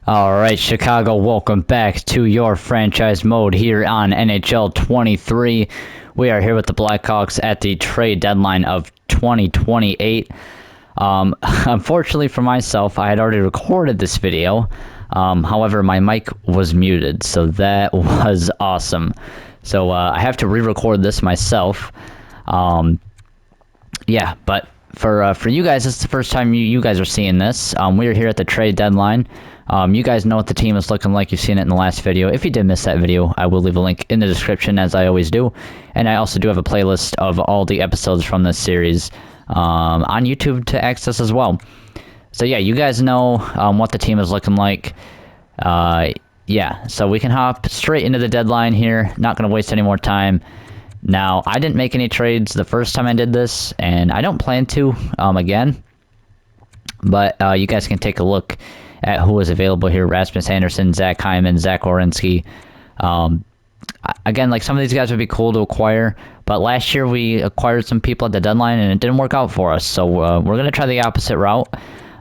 Alright, Chicago, welcome back to your franchise mode here on NHL 23. We are here with the Blackhawks at the trade deadline of 2028. Unfortunately for myself, I had already recorded this video. However, my mic was muted, so that was awesome. So I have to re-record this myself. Yeah, but for you guys, it's the first time you guys are seeing this. We are here at the trade deadline. You guys know what the team is looking like. You've seen it in the last video. If you did miss that video, I will leave a link in the description, as I always do. And I also do have a playlist of all the episodes from this series on YouTube to access as well. So yeah, you guys know what the team is looking like. Yeah, so we can hop straight into the deadline here. Not going to waste any more time. Now, I didn't make any trades the first time I did this, and I don't plan to again. But you guys can take a look at who was available here. Rasmus Anderson, Zach Hyman, Zach Werenski. Again, like, some of these guys would be cool to acquire, but last year we acquired some people at the deadline and it didn't work out for us. So we're going to try the opposite route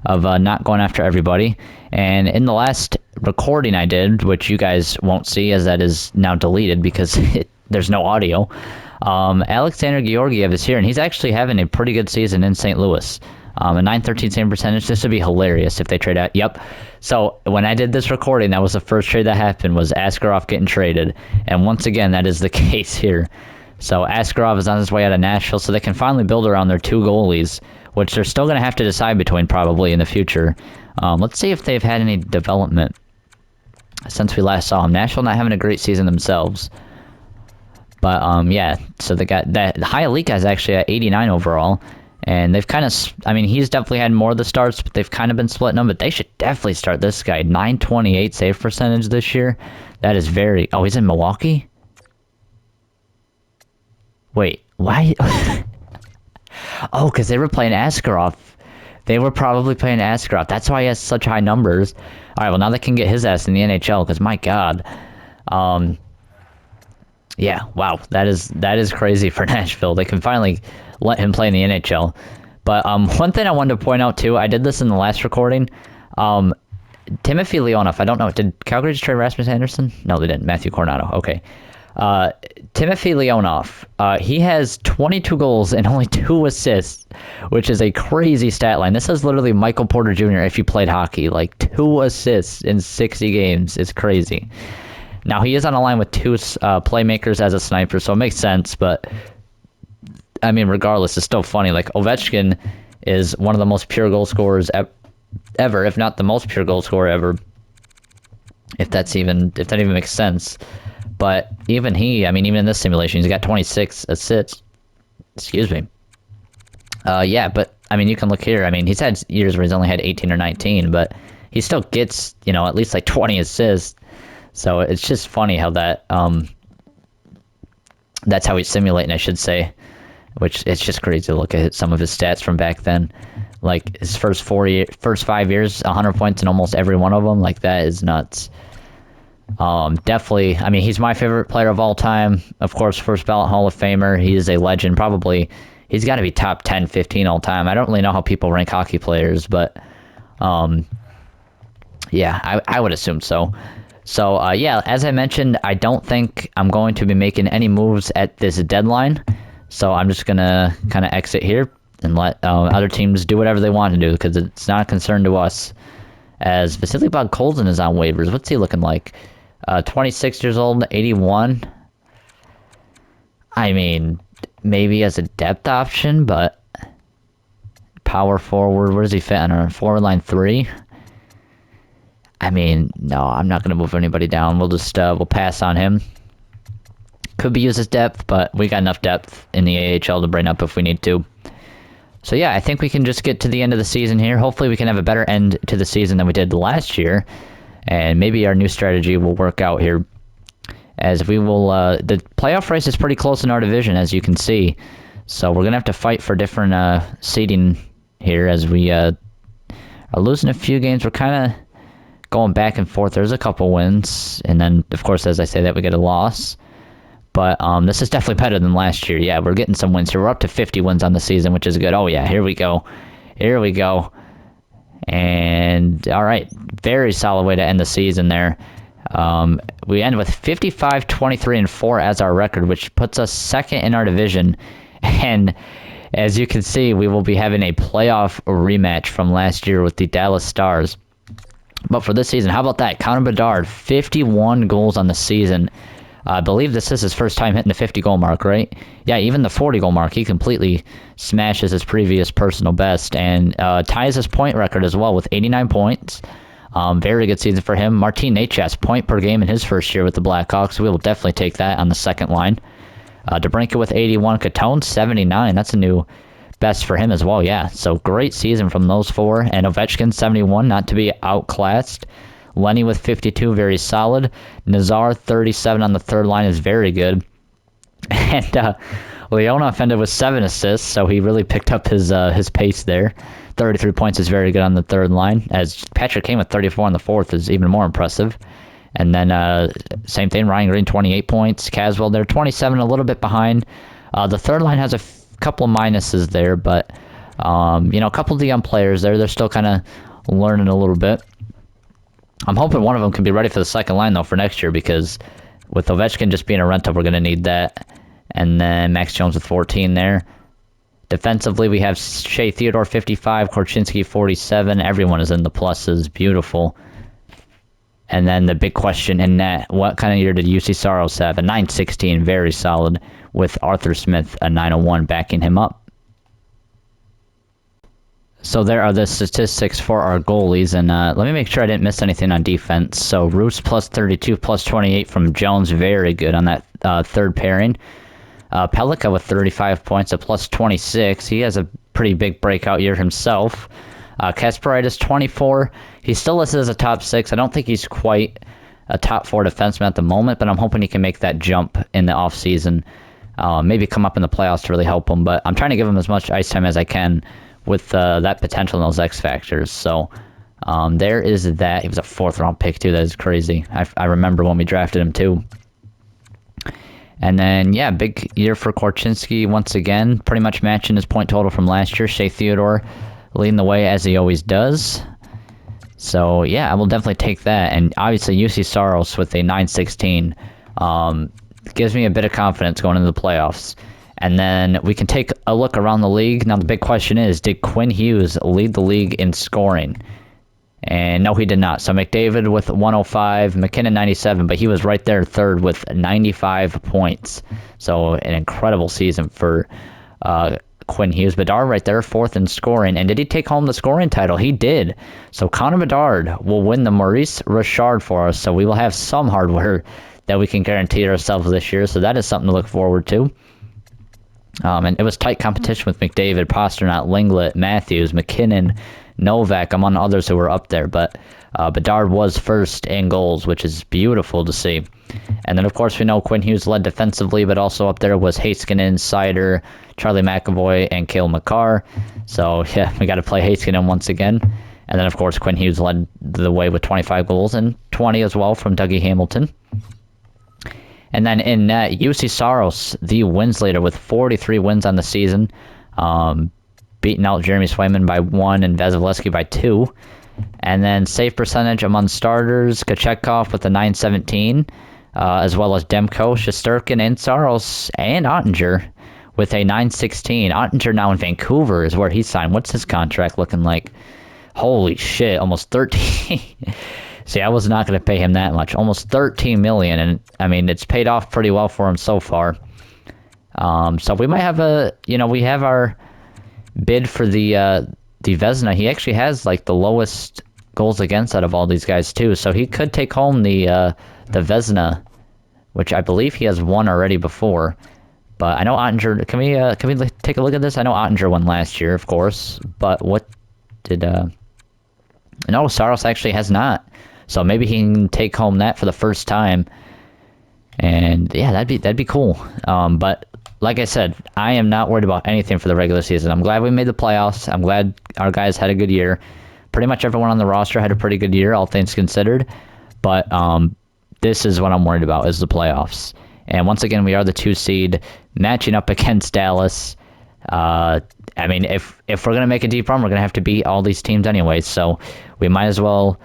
of not going after everybody. And in the last recording I did, which you guys won't see as that is now deleted because there's no audio, Alexander Georgiev is here, and he's actually having a pretty good season in St. Louis. A .913 save percentage. This would be hilarious if they trade out. Yep. So when I did this recording, that was the first trade that happened, was Askarov getting traded. And once again, that is the case here. So Askarov is on his way out of Nashville, so they can finally build around their two goalies, which they're still going to have to decide between probably in the future. Let's see if they've had any development since we last saw them. Nashville not having a great season themselves. But yeah, so they got that. The high elite guy's actually at 89 overall. And they've kind of, I mean, he's definitely had more of the starts, but they've kind of been splitting them. But they should definitely start this guy. 928 save percentage this year. That is very, oh, he's in Milwaukee? Wait, why? Oh, because they were playing Askarov. They were probably playing Askarov. That's why he has such high numbers. All right, well, now they can get his ass in the NHL, because my God. Yeah, wow, that is crazy for Nashville. They can finally let him play in the NHL. But one thing I wanted to point out too, I did this in the last recording. Timothy Leonov, I don't know, did Calgary just trade Rasmus Anderson? No, they didn't. Matthew Coronado. Okay. Timothy Leonov, he has 22 goals and only 2 assists, which is a crazy stat line. This is literally Michael Porter Jr. if you played hockey. Like, 2 assists in 60 games is crazy. Now, he is on a line with 2 playmakers as a sniper, so it makes sense, but I mean, regardless, it's still funny. Like, Ovechkin is one of the most pure goal scorers ever, if not the most pure goal scorer ever. If that even makes sense. But even he, I mean, even in this simulation, he's got 26 assists. Excuse me. Yeah, but I mean, you can look here. I mean, he's had years where he's only had 18 or 19, but he still gets, you know, at least like 20 assists. So it's just funny how that that's how he's simulating, I should say. Which, it's just crazy to look at some of his stats from back then. Like, his first 5 years, 100 points in almost every one of them. Like, that is nuts. Definitely, I mean, he's my favorite player of all time. Of course, first ballot Hall of Famer. He is a legend. Probably, he's got to be top 10, 15 all time. I don't really know how people rank hockey players, but yeah, I would assume so. So, yeah, as I mentioned, I don't think I'm going to be making any moves at this deadline. So I'm just going to kind of exit here and let other teams do whatever they want to do, because it's not a concern to us. As Vasily Podkolzin is on waivers. What's he looking like? 26 years old, 81. I mean, maybe as a depth option, but power forward, where does he fit on our forward line 3? I mean, no, I'm not going to move anybody down. We'll just we'll pass on him. Could be used as depth, but we got enough depth in the AHL to bring up if we need to. So yeah, I think we can just get to the end of the season here. Hopefully we can have a better end to the season than we did last year. And maybe our new strategy will work out here. As we will, the playoff race is pretty close in our division, as you can see. So we're going to have to fight for different seeding here, as we are losing a few games. We're kind of going back and forth. There's a couple wins. And then, of course, as I say that, we get a loss. But this is definitely better than last year. Yeah, we're getting some wins here. We're up to 50 wins on the season, which is good. Oh, yeah, here we go. Here we go. And all right, very solid way to end the season there. We end with 55, 23, and 4 as our record, which puts us second in our division. And as you can see, we will be having a playoff rematch from last year with the Dallas Stars. But for this season, how about that? Connor Bedard, 51 goals on the season. I believe this is his first time hitting the 50-goal mark, right? Yeah, even the 40-goal mark, he completely smashes his previous personal best and ties his point record as well with 89 points. Very good season for him. Martin Necas, point per game in his first year with the Blackhawks. We will definitely take that on the second line. DeBrincat with 81, Catone 79. That's a new best for him as well, yeah. So great season from those four. And Ovechkin 71, not to be outclassed. Lenny with 52, very solid. Nazar 37 on the third line is very good. And Leonov ended with 7 assists, so he really picked up his pace there. 33 points is very good on the third line. As Patrick Kane with 34 on the fourth is even more impressive. And then same thing, Ryan Green 28 points. Caswell there 27, a little bit behind. The third line has a couple of minuses there, but a couple of the young players there, they're still kind of learning a little bit. I'm hoping one of them can be ready for the second line, though, for next year, because with Ovechkin just being a rental, we're going to need that. And then Max Jones with 14 there. Defensively, we have Shea Theodore 55, Korchinski 47. Everyone is in the pluses. Beautiful. And then the big question in net, what kind of year did UC Saros have? A 916, very solid, with Arthur Smith, a 901, backing him up. So there are the statistics for our goalies, and let me make sure I didn't miss anything on defense. So Roos plus 32, plus 28 from Jones, very good on that third pairing. Pellica with 35 points, a plus 26. He has a pretty big breakout year himself. Kasparaitis 24. He's still listed as a top 6. I don't think he's quite a top 4 defenseman at the moment, but I'm hoping he can make that jump in the offseason. Maybe come up in the playoffs to really help him, but I'm trying to give him as much ice time as I can with that potential in those X factors. So there is that. He was a 4th-round pick, too. That is crazy. I remember when we drafted him, too. And then, yeah, big year for Korchinski once again, pretty much matching his point total from last year. Shea Theodore leading the way as he always does. So, yeah, I will definitely take that. And obviously, UC Saros with a 916 gives me a bit of confidence going into the playoffs. And then we can take a look around the league. Now, the big question is, did Quinn Hughes lead the league in scoring? And no, he did not. So McDavid with 105, McKinnon 97, but he was right there third with 95 points. So an incredible season for Quinn Hughes. Bedard right there, 4th in scoring. And did he take home the scoring title? He did. So Connor Bedard will win the Maurice Richard for us. So we will have some hardware that we can guarantee ourselves this year. So that is something to look forward to. And it was tight competition with McDavid, Pasternak, Linglet, Matthews, McKinnon, Novak, among others who were up there. But Bedard was first in goals, which is beautiful to see. And then, of course, we know Quinn Hughes led defensively, but also up there was Heiskanen, Seider, Charlie McAvoy, and Cale Makar. So, yeah, we got to play Heiskanen once again. And then, of course, Quinn Hughes led the way with 25 goals and 20 as well from Dougie Hamilton. And then in net, UC Saros, the wins leader with 43 wins on the season, beating out Jeremy Swayman by 1 and Vasilevsky by 2. And then save percentage among starters, Kochetkov with a 917, as well as Demko, Shesterkin, and Saros, and Ottinger with a 916. Ottinger now in Vancouver is where he signed. What's his contract looking like? Holy shit, almost 13. See, I was not going to pay him that much. Almost $13 million, and I mean, it's paid off pretty well for him so far. So we might have we have our bid for the Vezina. He actually has like the lowest goals against out of all these guys too, so he could take home the Vezina, which I believe he has won already before. But I know Ottinger. Can we take a look at this? I know Ottinger won last year, of course, but what did? No, Saros actually has not. So maybe he can take home that for the first time. And yeah, that'd be cool. But like I said, I am not worried about anything for the regular season. I'm glad we made the playoffs. I'm glad our guys had a good year. Pretty much everyone on the roster had a pretty good year, all things considered. But this is what I'm worried about, is the playoffs. And once again, we are the 2 seed, matching up against Dallas. I mean, if we're gonna make a deep run, we're gonna have to beat all these teams anyway. So we might as well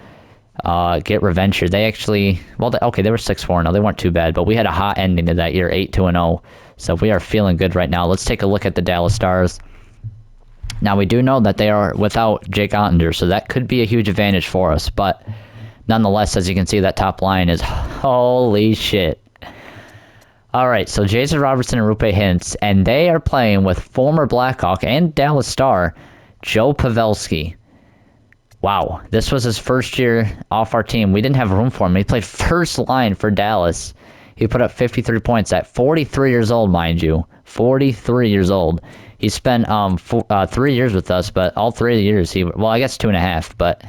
get revenge here. They actually, well, okay, they were 6-4 now. They weren't too bad, but we had a hot ending to that year, 8-0. So we are feeling good right now. Let's take a look at the Dallas Stars. Now we do know that they are without Jake Ottinger, so that could be a huge advantage for us. But nonetheless, as you can see, that top line is holy shit. All right, so Jason Robertson and Rupe Hintz, and they are playing with former Blackhawk and Dallas Star, Joe Pavelski. Wow, this was his first year off our team. We didn't have room for him. He played first line for Dallas. He put up 53 points at 43 years old, mind you. 43 years old. He spent 3 years with us, but all 3 of the years, well, I guess 2.5, but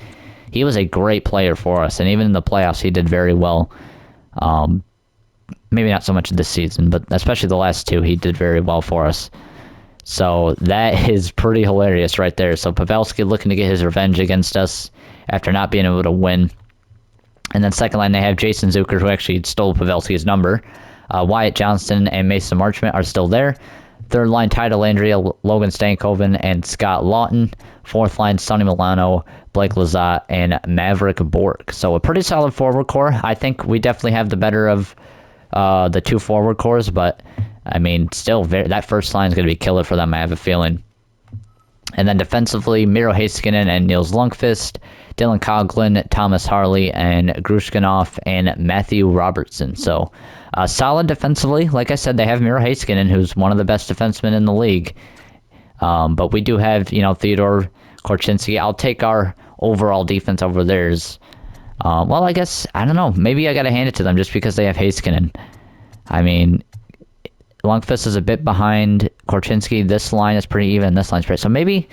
he was a great player for us, and even in the playoffs, he did very well. Maybe not so much this season, but especially the last two, he did very well for us. So that is pretty hilarious right there. So Pavelski looking to get his revenge against us after not being able to win. And then second line, they have Jason Zucker, who actually stole Pavelski's number. Wyatt Johnston and Mason Marchment are still there. Third line, Ty Dellandrea, Logan Stankoven, and Scott Lawton. Fourth line, Sonny Milano, Blake Lizotte, and Maverick Bork. So a pretty solid forward core. I think we definitely have the better of the two forward cores, but I mean, still, that first line is going to be killer for them, I have a feeling. And then defensively, Miro Heiskanen and Niels Lundqvist, Dylan Coghlan, Thomas Harley, and Grushkanov, and Matthew Robertson. So, solid defensively. Like I said, they have Miro Heiskanen, who's one of the best defensemen in the league. But we do have, Theodore Korchinski. I'll take our overall defense over theirs. Well, I guess, I don't know. Maybe I got to hand it to them just because they have Heiskanen. I mean, Lundqvist is a bit behind Korchinski. This line is pretty even. This line's pretty... So maybe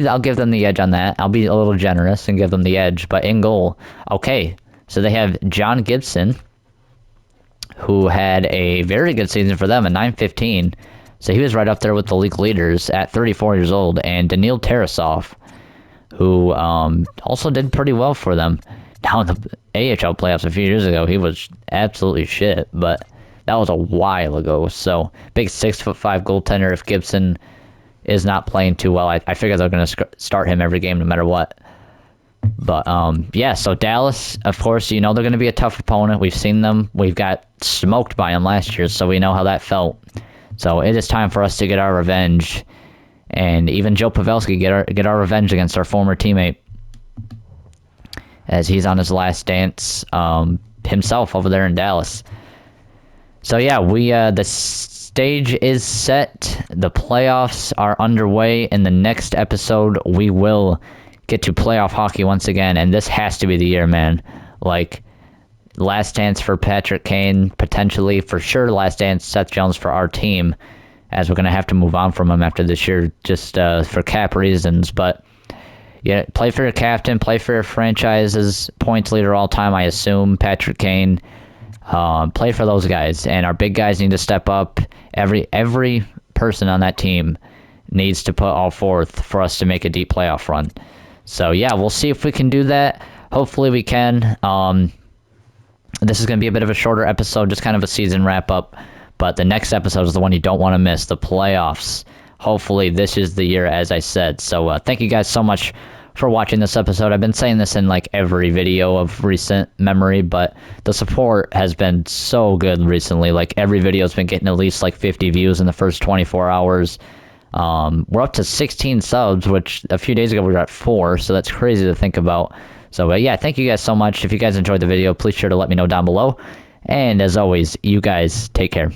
I'll give them the edge on that. I'll be a little generous and give them the edge. But in goal, okay. So they have John Gibson, who had a very good season for them, a .915. So he was right up there with the league leaders at 34 years old. And Daniil Tarasov, who also did pretty well for them. Now in the AHL playoffs a few years ago, he was absolutely shit. But that was a while ago. So big 6'5" goaltender. If Gibson is not playing too well, I figure they're going to start him every game no matter what. But yeah, so Dallas, of course, they're going to be a tough opponent. We've seen them. We've got smoked by them last year, so we know how that felt. So it is time for us to get our revenge, and even Joe Pavelski get our revenge against our former teammate, as he's on his last dance himself over there in Dallas. So yeah, the stage is set. The playoffs are underway. In the next episode, we will get to playoff hockey once again, and this has to be the year, man. Like, last dance for Patrick Kane, potentially, for sure, last dance Seth Jones for our team, as we're going to have to move on from him after this year, just for cap reasons. But yeah, play for your captain, play for your franchise's points leader all time, I assume, Patrick Kane. Play for those guys, and our big guys need to step up. Every person on that team needs to put all forth for us to make a deep playoff run. So yeah, we'll see if we can do that. Hopefully we can. This is going to be a bit of a shorter episode, just kind of a season wrap up. But the next episode is the one you don't want to miss, the playoffs. Hopefully this is the year, as I said. So thank you guys so much for watching this episode. I've been saying this in like every video of recent memory, but the support has been so good recently. Like every video's been getting at least like 50 views in the first 24 hours. We're up to 16 subs, which a few days ago we were at 4, so that's crazy to think about. So yeah, thank you guys so much. If you guys enjoyed the video, please sure to let me know down below. And as always, you guys take care.